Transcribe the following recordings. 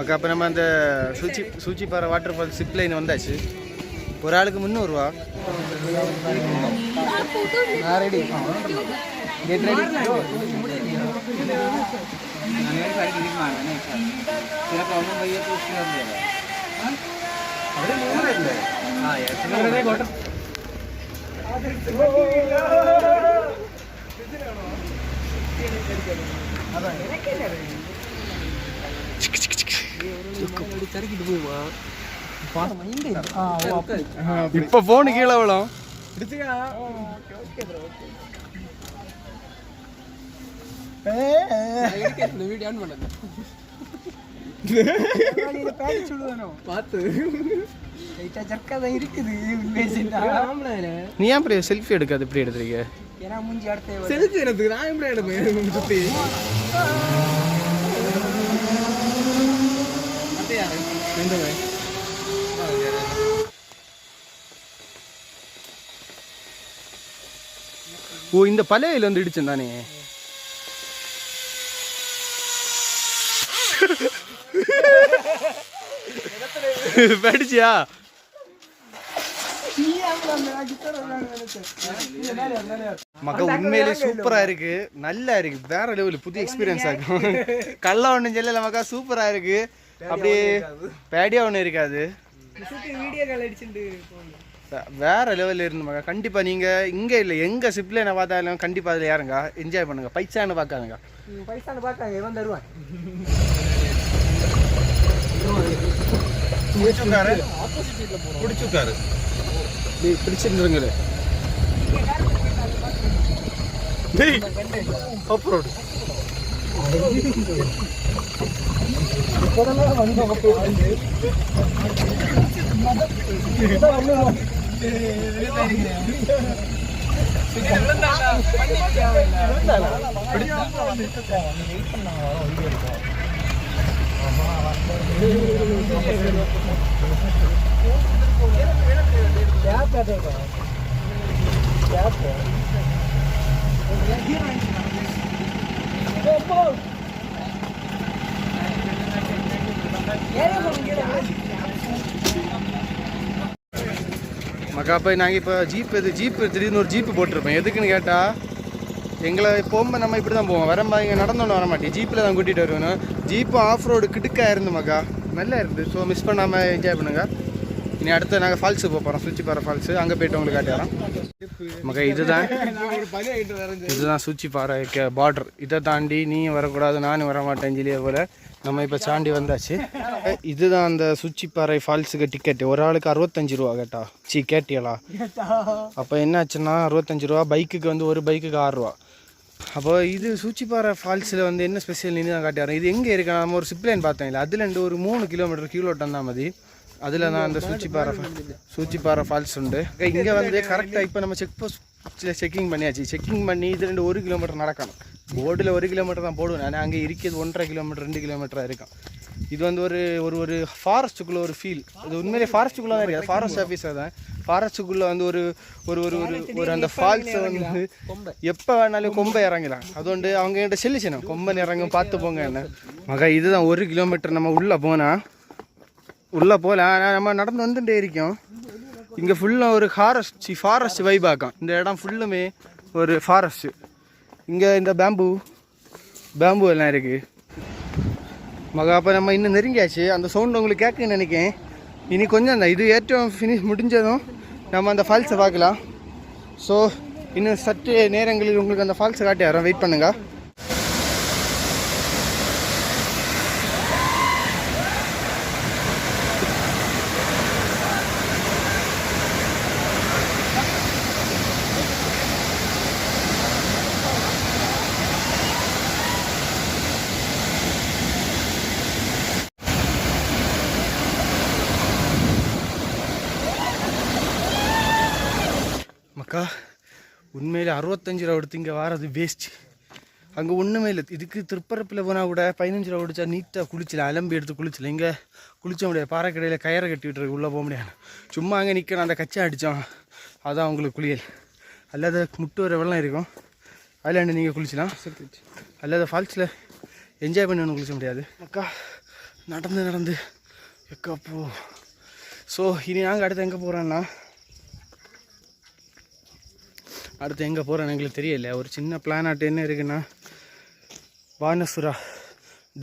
மக்கா அப்போ நம்ம அந்த சூச்சிப்பாறை வாட்டர் ஃபால் சிப் லைன் வந்தாச்சு. ஒரு ஆளுக்கு 300 ரூபா. Ready get ready. இப்ப போன் கீழே விழும். நீ ஏன் இப்படி செல்ஃபி எடுக்காது? இப்படி எடுத்துருக்க? ஓ, இந்த பழையில வந்து இடிச்சேன் தானே. படிச்சியா? மக்கா உண்மையிலே சூப்பரா இருக்கு, நல்லா இருக்கு, வேற லெவல், புதிய எக்ஸ்பீரியன்ஸ் ஆகும். கல்லா ஒன்றும் சொல்லல மக்கா, சூப்பரா இருக்கு. அப்படியே பேடியா ஒன்றும் இருக்காது, வேற லெவலில் இருந்து மக்கா. கண்டிப்பா நீங்க இங்க இல்லை எங்க சிப்ல என்ன பார்த்தாலும் கண்டிப்பா அதுல யாருங்க என்ஜாய் பண்ணுங்க. பைசான்னு பார்க்காதுங்க, பைசான்னு பார்க்காங்க. இவன் தருவான் பிடிச்சுக்காரு பிடிச்சிருந்துருங்களே. அப்ரோடு மக்கா போய் நாங்கள் இப்போ ஜீப்பு திடீர்னு ஒரு ஜீப்பு போட்டிருப்போம். எதுக்குன்னு கேட்டால் எங்களை போகும்போது நம்ம இப்படி தான் போவோம், வரம்பா இங்கே நடந்தோன்னு வர மாட்டேன், ஜீப்பில் தான் கூட்டிகிட்டு வருவேன். ஜீப்பு ஆஃப் ரோடு கிடுக்காக இருந்து மக்கா, நல்லா இருந்து. ஸோ மிஸ் பண்ணாமல் என்ஜாய் பண்ணுங்கள். இனி அடுத்து நாங்கள் ஃபால்ஸுக்கு போகிறோம், சூச்சிப்பாறை ஃபால்ஸு. அங்கே போய்ட்டு உங்களுக்கு காட்டிடுறோம் மக்கா. இதுதான் சூச்சிப்பாறை பார்டர். இதை தாண்டி நீ வரக்கூடாது, நானும் வர மாட்டேன் ஜிலியா போல். நம்ம இப்போ சாண்டி வந்தாச்சு. இதுதான் அந்த சூச்சிப்பாறை ஃபால்ஸுக்கு டிக்கெட்டு. ஒரு ஆளுக்கு 65 ரூபா கேட்டா. கேட்டியலா? அப்போ என்னாச்சுன்னா 65 ரூபா. பைக்குக்கு வந்து ஒரு பைக்குக்கு 6 ரூபா. அப்போ இது சூச்சிப்பாறை ஃபால்ஸில் வந்து என்ன ஸ்பெஷல் நீ தான் காட்டிடுறோம். இது எங்கே இருக்கா? நம்ம ஒரு சிப்லைன் பார்த்தோம் இல்லை, அதுலேருந்து ஒரு 3 கிலோமீட்டர் கீழோட்டம் தான் மதி. அதில் தான் அந்த சூச்சிப்பாறை ஃபால்ஸ் உண்டு. இங்கே வந்து கரெக்டாக இப்போ நம்ம செக் போஸ்ட்டில் செக்கிங் பண்ணியாச்சு. செக்கிங் பண்ணி இது 1 கிலோமீட்டர் நடக்கணும். போர்டில் 1 கிலோமீட்டர் தான் போடுவேன் நான், அங்கே இருக்கிறது 1.5 கிலோமீட்டர் 2 கிலோமீட்டராக இருக்கும். இது வந்து ஒரு ஃபாரஸ்ட்டுக்குள்ளே ஒரு ஃபீல். இது உண்மையிலே ஃபாரஸ்ட்டுக்குள்ளே தான் இருக்குது, ஃபாரஸ்ட் ஆஃபீஸர் தான். ஃபாரஸ்ட்டுக்குள்ளே வந்து ஒரு அந்த ஃபால்ஸை வந்து எப்போ வேணாலும் கொம்பை இறங்கலாம். அதுകൊണ്ട് அவங்க கிட்ட சொல்லிச்சணும், கொம்பை இறங்கும் பார்த்து போங்க என்ன மகா. இதுதான் 1 கிலோமீட்டர். நம்ம உள்ளே போனால் போகலாம், நம்ம நடந்து வந்துட்டே இருக்கோம். இங்கே ஃபுல்லாக ஒரு ஃபாரஸ்ட் வைப் ஆக்கும். இந்த இடம் ஃபுல்லுமே ஒரு ஃபாரஸ்ட்டு. இங்கே இந்த பேம்பு எல்லாம் இருக்குது மகா. அப்போ நம்ம இன்னும் நெருங்கியாச்சு. அந்த சவுண்டு உங்களுக்கு கேட்குன்னு நினைக்கிறேன். இனி கொஞ்சம் தான், இது ஏற்றம் ஃபினிஷ் முடிஞ்சதும் நம்ம அந்த ஃபால்ஸை பார்க்கலாம். ஸோ இன்னும் சற்று நேரங்களில் உங்களுக்கு அந்த ஃபால்ஸை காட்டி வரோம், வெயிட் பண்ணுங்கள். மக்கா உண்மையில் 65 ரூபா எடுத்து இங்கே வாரது வேஸ்ட். அங்கே ஒன்றுமே இல்லை. இதுக்கு திருப்பரப்பில் போனால் கூட 15 ரூபா குடிச்சா நீட்டாக குளிச்சல, அலம்பி எடுத்து குளிச்சல. இங்கே குளிச்ச முடியாது, பாறைக்கடையில் கயிறை கட்டி விட்டுருக்கு, உள்ளே போக முடியாது. சும்மா அங்கே நிற்கணும், அந்த கச்சா அடித்தோம், அதான் உங்களுக்கு குளியல். அல்லாத முட்டு வர வெள்ளம் இருக்கும், அதில் நீங்கள் குளிச்சலாம். அல்லாத ஃபால்ஸில் என்ஜாய் பண்ணி ஒன்றும் குளிச்ச முடியாது மக்கா. நடந்து எக்கப்போ. ஸோ இனி நாங்கள் அடுத்து எங்கே போகிறோன்னா, அடுத்து எங்கே போகிறோன்னு எங்களுக்கு தெரியல. ஒரு சின்ன பிளான் ஆட்டு என்ன இருக்குன்னா, பானசுரா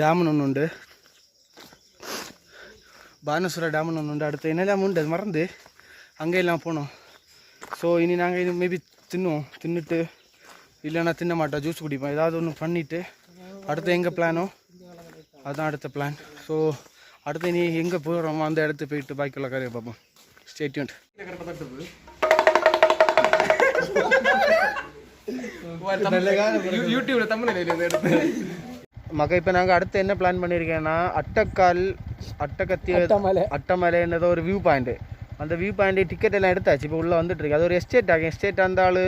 டேம்னு ஒன்று உண்டு. பானசுரா டேம்னு ஒன்று உண்டு. அடுத்து என்னெல்லாம் உண்டு அது மறந்து அங்கே எல்லாம் போனோம். ஸோ இனி நாங்கள் இது மேபி தின்னுட்டு இல்லைன்னா தின்ன மாட்டோம், ஜூஸ் குடிப்போம், ஏதாவது ஒன்று பண்ணிவிட்டு அடுத்து எங்கே பிளானோ அதுதான் அடுத்த பிளான். ஸோ அடுத்து இனி எங்கே போகிறோமோ அந்த இடத்துக்கு போயிட்டு பாக்கியுள்ள காரியம் பார்ப்போம். Stay tuned. யூடியூப்ல தமிழ் மக இப்போ நாங்கள் அடுத்து என்ன பிளான் பண்ணியிருக்கேன்னா, அட்டமலைன்னது ஒரு வியூ பாயிண்ட்டு. அந்த வியூ பாயிண்ட் டிக்கெட் எல்லாம் எடுத்தாச்சு, இப்போ உள்ளே வந்துட்டுருக்கு. அது ஒரு எஸ்டேட் ஆகும். எஸ்டேட் அந்த ஆள்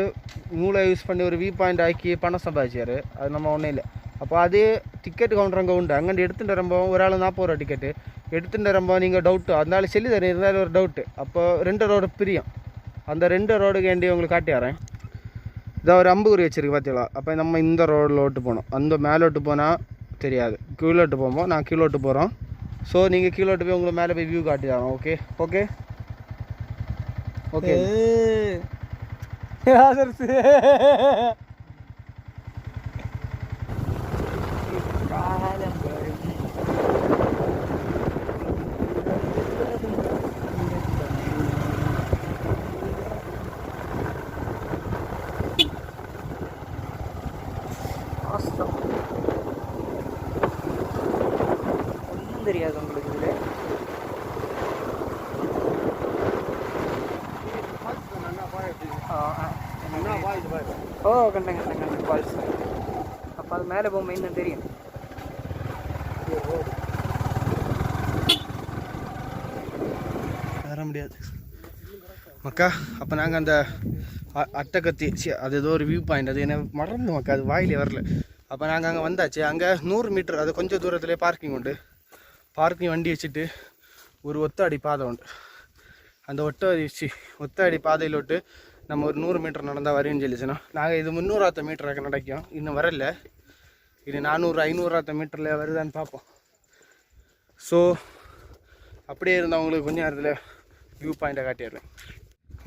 மூளை யூஸ் பண்ணி ஒரு வியூ பாயிண்ட் ஆக்கி பணம் சம்பாதிச்சார். அது நம்ம ஒன்றும் இல்லை. அப்போ அது டிக்கெட் கவுண்டர் அங்கே உண்டு. அங்கே எடுத்துகிட்டு வரம்போ ஒரு ஆள் 40 ரூபா டிக்கெட்டு எடுத்துகிட்டு வரம்போ நீங்கள் டவுட்டு அதனால சொல்லி தரேன், இருந்தாலும் ஒரு டவுட்டு. அப்போ 2 ரோடு பிரியும். அந்த 2 ரோடுக்கு வேண்டி உங்களுக்கு காட்டி வரேன். இதை ஒரு அம்புக்குறி வச்சுருக்கு பார்த்தீங்களா. அப்போ நம்ம இந்த ரோடில் ஓட்டு போகணும். அந்த மேலோட்டு போனால் தெரியாது, கீழோட்டு போகும்போது நான் கீழோட்டு போகிறோம். ஸோ நீங்கள் கீழோட்டு போய் உங்களுக்கு மேலே போய் வியூ காட்டி தரோம். Okay okay okay. ஒன்றும் தெரியாது உங்களுக்கு இதில். ஓ கண்டேன் ஃபால்ஸ். அப்போ அது மேலே போகும்போது இன்னும் தெரியும். வர முடியாது மக்கா. அப்போ நாங்கள் அந்த அட்டைக்கத்தி அது ஏதோ ஒரு வியூ பாயிண்ட், அது என்ன மறந்து மக்கா, அது வாயிலே வரல. அப்போ நாங்கள் அங்கே வந்தாச்சு. அங்கே 100 மீட்டர் அது கொஞ்சம் தூரத்துலேயே பார்க்கிங் உண்டு. பார்க்கிங் வண்டி வச்சுட்டு ஒரு ஒத்தடி பாதை உண்டு. அந்த ஒத்தடி பாதையில் விட்டு நம்ம ஒரு 100 மீட்டர் நடந்தால் வரையும் சொல்லிச்சுன்னா, நாங்கள் இது 300 மீட்டராக நடக்கும். இன்னும் வரல. இது 400 500 மீட்டரில் வருதான்னு பார்ப்போம். ஸோ அப்படியே இருந்தவங்களுக்கு கொஞ்சம் நேரத்தில் வியூ பாயிண்ட்டை காட்டிடுறேன்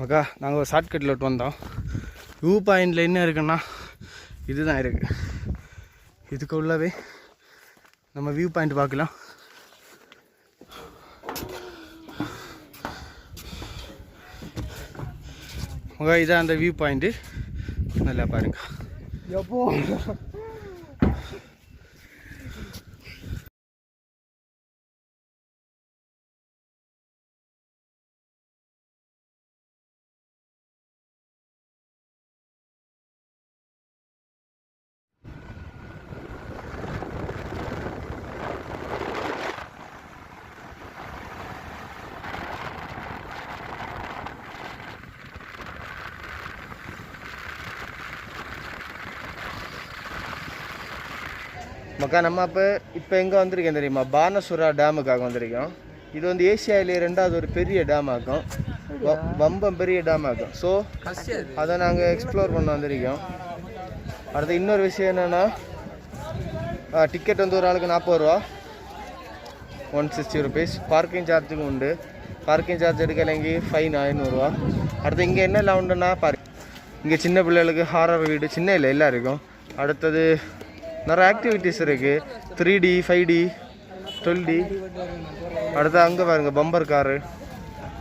ஓகே. நாங்கள் ஒரு ஷார்ட்கட்டில் விட்டு வந்தோம். வியூ பாயிண்டில் என்ன இருக்குன்னா இதுதான் இருக்குது. இதுக்கு உள்ளவே நம்ம வியூ பாயிண்ட் பார்க்கலாம். ஓகே, இதான் அந்த வியூ பாயிண்ட்டு. நல்லா பாருங்க. எப்போ மக்கா நம்ம இப்போ எங்கே வந்திருக்கேன் தெரியுமா? பானசுரா டேமுக்காக வந்திருக்கோம். இது வந்து ஏசியாவிலே 2வது ஒரு பெரிய டேம் ஆகும், வம்பம் பெரிய டேம் ஆகும். ஸோ அதை நாங்கள் எக்ஸ்ப்ளோர் பண்ண வந்திருக்கோம். அடுத்து இன்னொரு விஷயம் என்னென்னா, டிக்கெட் வந்து ஒரு ஆளுக்கு 40 ரூபா, 160 ருபீஸ். பார்க்கிங் சார்ஜுக்கும் உண்டு. பார்க்கிங் சார்ஜ் எடுக்கலைங்க ஃபைன் 500 ரூபா. அடுத்து இங்கே என்னெல்லாம் உண்டுன்னா இங்கே சின்ன பிள்ளைகளுக்கு ஹாரர் வீடு, சின்ன இல்லை எல்லாம் இருக்கும். அடுத்தது நிறைய ஆக்டிவிட்டீஸ் இருக்குது, 3D 5D 12D. அடுத்து அங்கே பாருங்கள் பம்பர் காரு.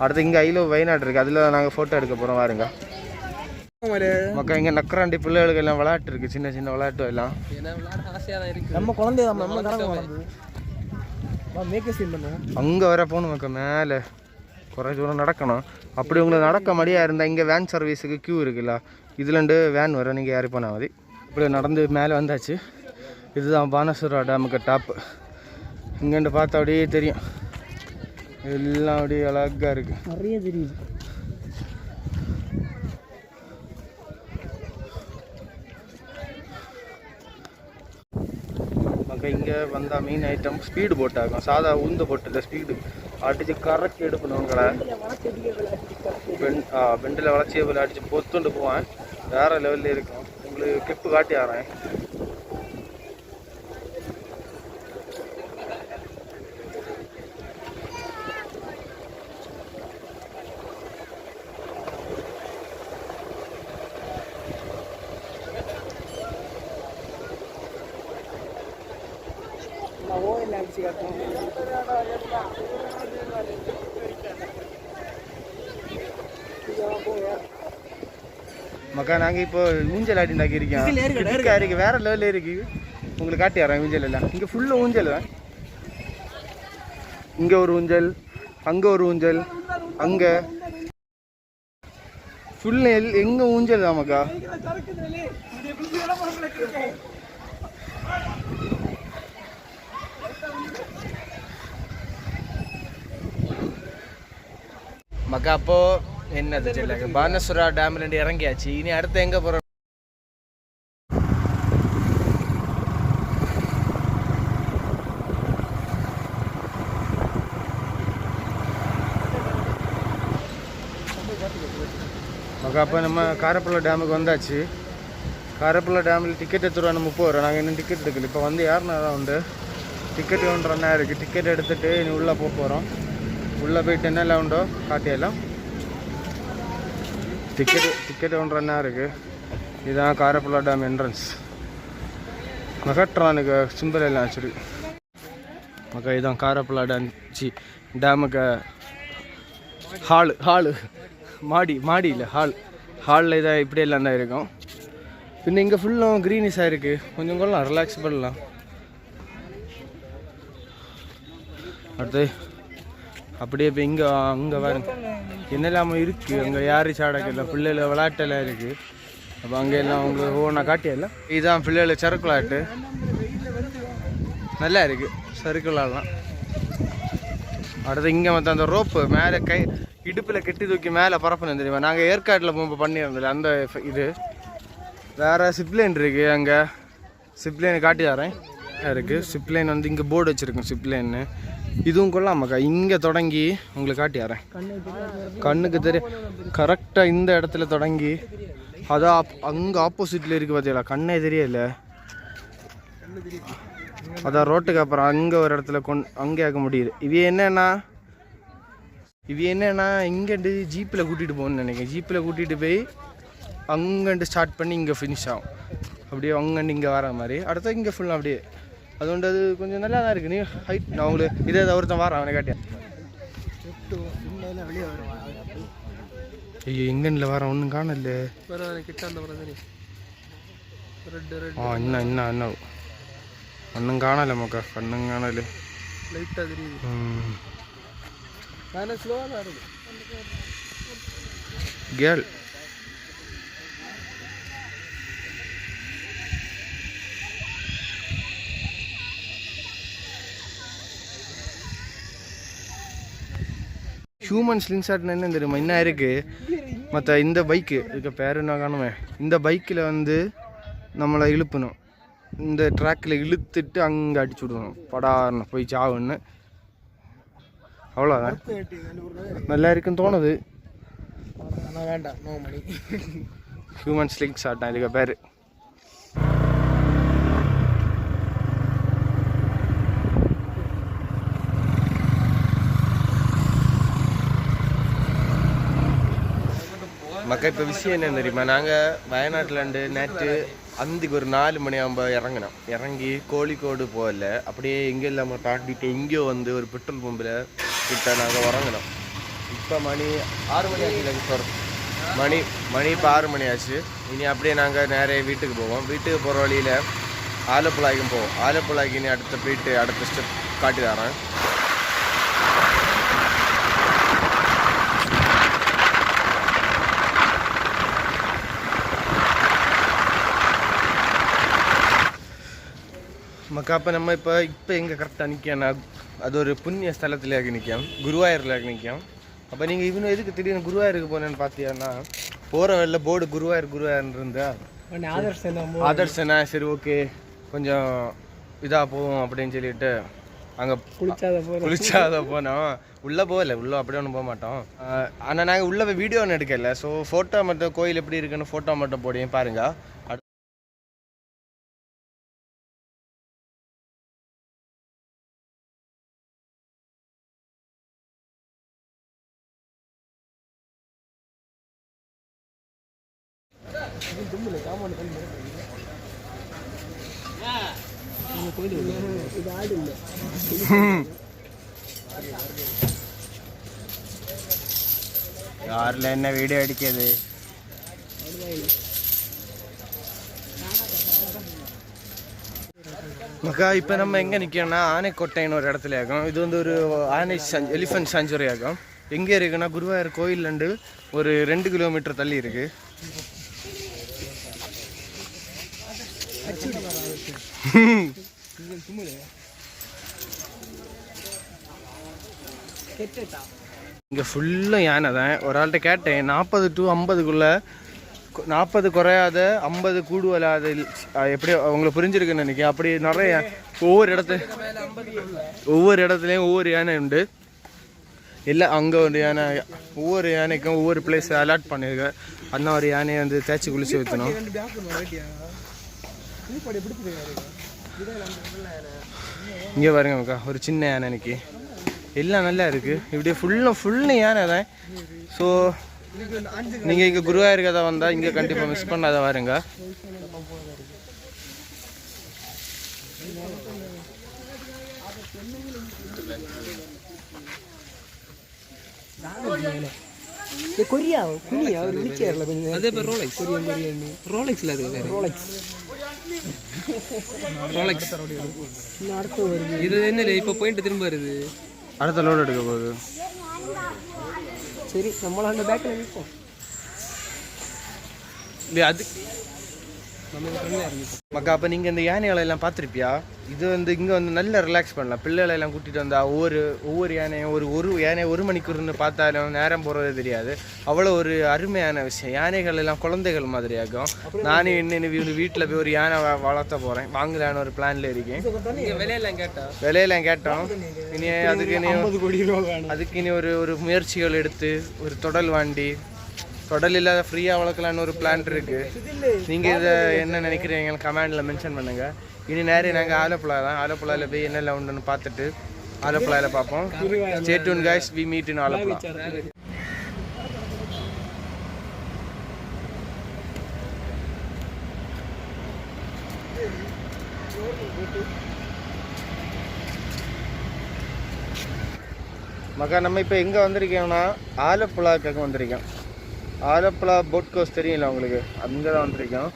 அடுத்து இங்கே ஐலோ வயநாடு இருக்குது, அதில் நாங்கள் ஃபோட்டோ எடுக்க போகிறோம். பாருங்க மக்கா, இங்கே நக்கராண்டி பிள்ளைகளுக்கு எல்லாம் விளையாட்டு இருக்குது, சின்ன சின்ன விளையாட்டு எல்லாம். நம்ம குழந்தை அங்கே வர போகணும் மக்கா, மேலே குறைஞ்ச தூரம் நடக்கணும். அப்படி உங்களுக்கு நடக்க முடியாது இருந்தால் இங்கே வேன் சர்வீஸுக்கு க்யூ இருக்குல்ல, இதுலேருந்து வேன் வர நீங்கள் யாரும் போனால் மதி. இப்படி நடந்து மேலே வந்தாச்சு. இதுதான் பானசுரா டேமுக்கு டாப்பு. இங்கேண்டு பார்த்தா அப்படியே தெரியும், எல்லாம் அப்படியே அழகாக இருக்குது, நிறைய தெரியுது. மக்கா இங்கே வந்தால் மெயின் ஐட்டம் ஸ்பீடு போட் ஆகும். சாதா உந்து போட்டில் ஸ்பீடு அடித்து கரைச்சி எடுக்கணும். உங்களை பெண்டில் வளர்ச்சியை போல் அடித்து பொத்துண்டு போவேன், வேறு லெவலில் இருக்கும். உங்களுக்கு கிளிப்பு காட்டி ஆறேன். மக்கா நாங்கள் இப்போ ஊஞ்சல் ஆடிண்டாக்கி இருக்கோம் இருக்கு வேற லெவலில் இருக்கு. உங்களுக்கு காட்டி தரேன் ஊஞ்சல் எல்லாம். இங்கே ஃபுல்லாக ஊஞ்சல் தான். இங்கே ஒரு ஊஞ்சல், அங்கே ஒரு ஊஞ்சல், அங்கே ஃபுல் எங்கே ஊஞ்சல் தான் மக்கா. மக்கா அப்போ என்னது சொல்லுங்க, பானேஸ்வரா டேம்ல இருந்து இறங்கியாச்சு. இனி அடுத்து எங்க போறோம்? மக்கா அப்போ நம்ம காரப்பள்ளி டேமுக்கு வந்தாச்சு. காரப்பள்ளி டேமில் டிக்கெட் எடுத்துருவா நம்ம போகிறோம். நாங்கள் இன்னும் டிக்கெட் எடுக்கல. இப்போ வந்து யாருன்னா தான் உண்டு டிக்கெட் ஒன்றா இருக்குது. டிக்கெட் எடுத்துகிட்டு இனி உள்ளே போகிறோம். உள்ளே போயிட்டு என்னெல்லாம் உண்டோ காட்டியெல்லாம். டிக்கெட் ஒன்றா இருக்குது. இதுதான் காரப்பள்ளி டேம் என்ட்ரன்ஸ். மெகட்ரானுக்கு சிம்பிள் எல்லாம் வச்சுருக்கு மக்கா. இதுதான் காரப்பள்ளி டேமுக்கு ஹாலு மாடி இல்லை ஹாலில் இதாக இப்படி எல்லாம் தான் இருக்கும். பின்ன இங்கே ஃபுல்லும் க்ரீனிஷாக இருக்குது. கொஞ்சம் கொள்ளலாம், ரிலாக்ஸ் பண்ணலாம். அடுத்து அப்படியே இப்போ அங்கே பாருங்க என்னெல்லாம இருக்குது. அங்கே யாரு சாடக்கில்ல பிள்ளைகள் விளையாட்டெல்லாம் இருக்குது. அப்போ அங்கே எல்லாம் உங்களுக்கு ஒவ்வொன்றா காட்டியெல்லாம். இதுதான் பிள்ளைகள் சறுக்கு விளையாட்டு. நல்லா இருக்குது சறுக்கு விளையாடலாம். அடுத்து இங்கே மற்ற அந்த ரோப்பு மேலே இடுப்பில் கெட்டி தூக்கி மேலே பரப்பணும் தெரியுமா. நாங்கள் ஏற்காட்டில் போகும்போது பண்ணியிருந்தோம் அந்த இது. வேறு சிப்லைன் இருக்குது. அங்கே சிப்லைனை காட்டி தரேன் இருக்குது. சிப்லைன் வந்து இங்கே போர்டு வச்சுருக்கோம் சிப்லைன்னு. இதுவும் கொள்ளாமக்கா. இங்கே தொடங்கி உங்களுக்கு காட்டி தரேன். கண்ணுக்கு தெரியும் கரெக்டாக இந்த இடத்துல தொடங்கி அதான் அங்கே ஆப்போசிட்டில் இருக்குது பார்த்தீங்களா. கண்ணே தெரியல. அதான் ரோட்டுக்கு அப்புறம் அங்கே ஒரு இடத்துல அங்கே ஆக்க முடியுது. இது என்னன்னா இங்கேண்டு ஜீப்பில் கூட்டிகிட்டு போகணுன்னு நினைக்கிறேன். ஜீப்பில் கூட்டிகிட்டு போய் அங்கேண்டு ஸ்டார்ட் பண்ணி இங்கே ஃபினிஷ் ஆகும். அப்படியே அங்கேண்டு இங்கே வர மாதிரி. அடுத்த இங்கே ஃபுல்லாக அப்படியே அது அது கொஞ்சம் நல்லா தான் இருக்குது. நீ ஹைட் நான் உங்களுக்கு இதே ஒருத்தன் வரேன் அவனை காட்டியா. ஐயோ எங்கன்ல வரேன் ஒன்றும் காணல. என்ன ஒன்றும் காணலை மக்கா. கண்ணும் காணல. லைட்டாக தெரியுது. கேர்ள் ஹியூமன் ஸ்லிங் ஷாட்னு என்ன தெரியுமா என்ன இருக்குது. மற்ற இந்த பைக்கு இதுக்கு பேர் என்ன காணுமே. இந்த பைக்கில் வந்து நம்மளை இழுப்பணும். இந்த ட்ராக்கில் இழுத்துட்டு அங்கே அடிச்சு விடுவோம். படார்னு போய் சாவுன்னு. அவ்வளோதான். நல்லா இருக்குன்னு தோணுது. வேண்டாம் no money. Human slingshot இதுக்கு பேர். மக்கா இப்போ விஷயம் என்ன தெரியுமா. நாங்கள் வயநாட்டிலேருந்து நேற்று அந்திக்கு ஒரு 4 மணி ஆகும்போது இறங்கினோம். இறங்கி கோழிக்கோடு போகல அப்படியே எங்கே இல்லாமல் தாண்டிட்டு எங்கேயோ வந்து ஒரு பெட்ரோல் பம்பில் கிட்ட நாங்கள் இறங்கினோம். இப்போ மணி 6 மணி ஆச்சு. சார் மணி இப்போ 6 மணி ஆச்சு. இனி அப்படியே நாங்கள் நேரே வீட்டுக்கு போவோம். வீட்டுக்கு போகிற வழியில் ஆலப்புழாய்க்கும் போவோம். ஆலப்புழாய்க்கு இனி அடுத்த ஸ்டெப் காட்டி தரேன். மக்கா அப்போ நம்ம இப்போ எங்கே கரெக்டாக நிற்கேன்னா அது ஒரு புண்ணிய ஸ்தலத்தில் நிற்கும். குருவாயூரில் நிற்கும். அப்போ நீங்கள் இவனு எதுக்கு திடீர்னு குருவாயூருக்கு போனேன்னு பார்த்தீங்கன்னா போகிற வழியில் போர்டு குருவாயூர்னு இருந்தா ஆதர்சனா சரி ஓகே கொஞ்சம் இதாக போவோம் அப்படின்னு சொல்லிட்டு அங்கே குளிச்சாத போனோம். உள்ளே போகலை. உள்ளே அப்படியே ஒன்றும் போக மாட்டோம். ஆனால் நாங்கள் உள்ளே போய் வீடியோ ஒன்று எடுக்கல. ஸோ ஃபோட்டோ மட்டும் கோயில் எப்படி இருக்குன்னு ஃபோட்டோ மட்டும் போடுவேன் பாருங்கள். இது ஆடு இல்லை. யாரில் என்ன வீடியோ அடிக்கிறது? மக்கா இப்போ நம்ம எங்கே நிற்கிறோம்னா ஆனைக்கோட்டைன்னு ஒரு இடத்துல ஆகும். இது வந்து ஒரு எலிஃபென்ட் சாஞ்சுரி ஆகும். எங்கே இருக்குன்னா குருவாயூர் கோயிலேருந்து ஒரு 2 கிலோமீட்டர் தள்ளி இருக்கு. இங்கே ஃபுல்லாக யானை தான். ஒரு ஆள்கிட்ட கேட்டேன் 40 to 50க்குள்ளே 40 குறையாத 50 கூடுவலாத எப்படி அவங்களுக்கு புரிஞ்சிருக்குன்னு நினைக்கிறேன். அப்படி நிறைய ஒவ்வொரு இடத்துலையும் ஒவ்வொரு யானை உண்டு. இல்லை அங்கே ஒரு யானை, ஒவ்வொரு யானைக்கும் ஒவ்வொரு பிளேஸ் அலாட் பண்ணியிருக்கு. அந்த ஒரு யானையை வந்து தேய்ச்சி குளிச்சு வைக்கணும். இங்கே பாருங்க மக்கா, ஒரு சின்ன யானை இன்னைக்கு எல்லாம் நல்லா இருக்குது. இப்படியே ஃபுல்லு யானை தான். ஸோ நீங்கள் இங்கே குருவாயூர் கதை வந்தால் இங்கே கண்டிப்பாக மிஸ் பண்ணாத வாருங்க. இது என்ன இப்போ போயிட்டு திரும்ப வருது. அடுத்த லோடு எடுக்க போகுது. சரி நம்மளும் அந்த பேக்கில் நிற்போம். அது மக்கா, அப்போ நீங்கள் இந்த யானைகளை எல்லாம் பார்த்துருப்பியா? இது வந்து இங்கே வந்து நல்லா ரிலாக்ஸ் பண்ணலாம். பிள்ளைகளை எல்லாம் கூட்டிகிட்டு வந்தால் ஒவ்வொரு யானையும் ஒரு யானை 1 மணிக்கூர்னு பார்த்தாலும் நேரம் போகிறதே தெரியாது. அவ்வளோ ஒரு அருமையான விஷயம். யானைகள் எல்லாம் குழந்தைகள் மாதிரி ஆகும். நானே இன்னும் வீட்டில் போய் ஒரு யானை வளர்த்த போகிறேன், வாங்கலான்னு ஒரு பிளானில் இருக்கேன். விலையெல்லாம் கேட்டோம். இனி அதுக்கு இனி ஒரு முயற்சிகள் எடுத்து ஒரு தொடல் இல்லாத ஃப்ரீயாக வளர்க்கலான்னு ஒரு பிளான் இருக்குது. நீங்கள் இதை என்ன நினைக்கிறீங்க கமெண்டில் மென்ஷன் பண்ணுங்கள். இனி நேரம் நாங்கள் ஆலப்புழாவில் போய் என்னெல்லாம் உண்டுன்னு பார்த்துட்டு ஆலப்புழாவில் பார்ப்போம். Stay tuned guys, we meet in Alappuzha. மக்கா, நம்ம இப்போ எங்கே வந்திருக்கோம்னா ஆலப்புழாவுக்கு வந்திருக்கோம். ஆலப்புழா போட் கோஸ் தெரியல உங்களுக்கு, அங்கே தான் வந்திருக்கோம்.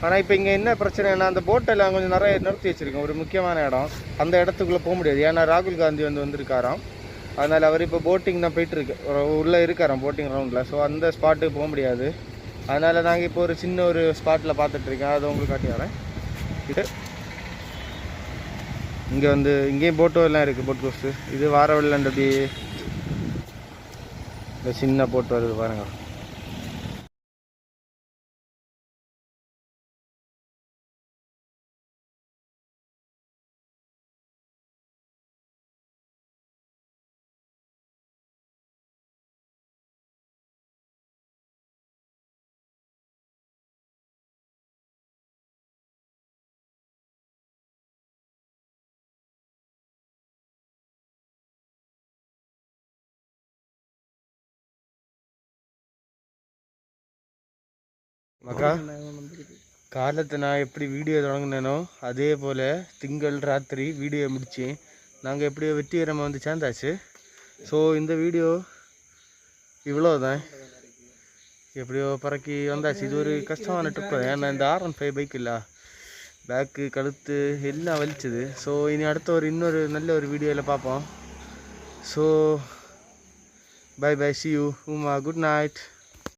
ஆனால் இப்போ இங்கே என்ன பிரச்சனைனா, அந்த போட்டெல்லாம் கொஞ்சம் நிறைய நிறுத்தி வச்சுருக்கோம். ஒரு முக்கியமான இடம், அந்த இடத்துக்குள்ளே போக முடியாது. ஏன்னா ராகுல் காந்தி வந்திருக்காராம். அதனால் அவர் இப்போ போட்டிங் தான் போயிட்டுருக்கு, உள்ளே இருக்காராம் போட்டிங் ரவுண்டில். ஸோ அந்த ஸ்பாட்டுக்கு போக முடியாது. அதனால் நாங்கள் இப்போ ஒரு சின்ன ஒரு ஸ்பாட்டில் பார்த்துட்ருக்கேன். அதை உங்களுக்கு காட்டி வரேன். இது இங்கே வந்து இங்கேயும் போட்டோ எல்லாம் இருக்குது, போட் கோஸ்ட்டு. இது வாரவெள்ளி இந்த சின்ன போட்டு வருது பாருங்கள். மக்கா, காலத்தை நான் எப்படி வீடியோ தொடங்கினேனோ அதே போல் திங்கள் ராத்திரி வீடியோ முடித்தேன். நாங்கள் எப்படியோ வெற்றிகரமாக வந்து சேர்ந்தாச்சு. ஸோ இந்த வீடியோ இவ்வளோ தான், எப்படியோ பறக்கி வந்தாச்சு. இது ஒரு கஷ்டமான ட்ரிப்பு தான். ஏன்னா இந்த R15 பைக் இல்லை, பேக்கு கழுத்து எல்லாம் வலிச்சுது. ஸோ இனி அடுத்த இன்னொரு நல்ல ஒரு வீடியோவில் பார்ப்போம். So bye bye, see you, good night.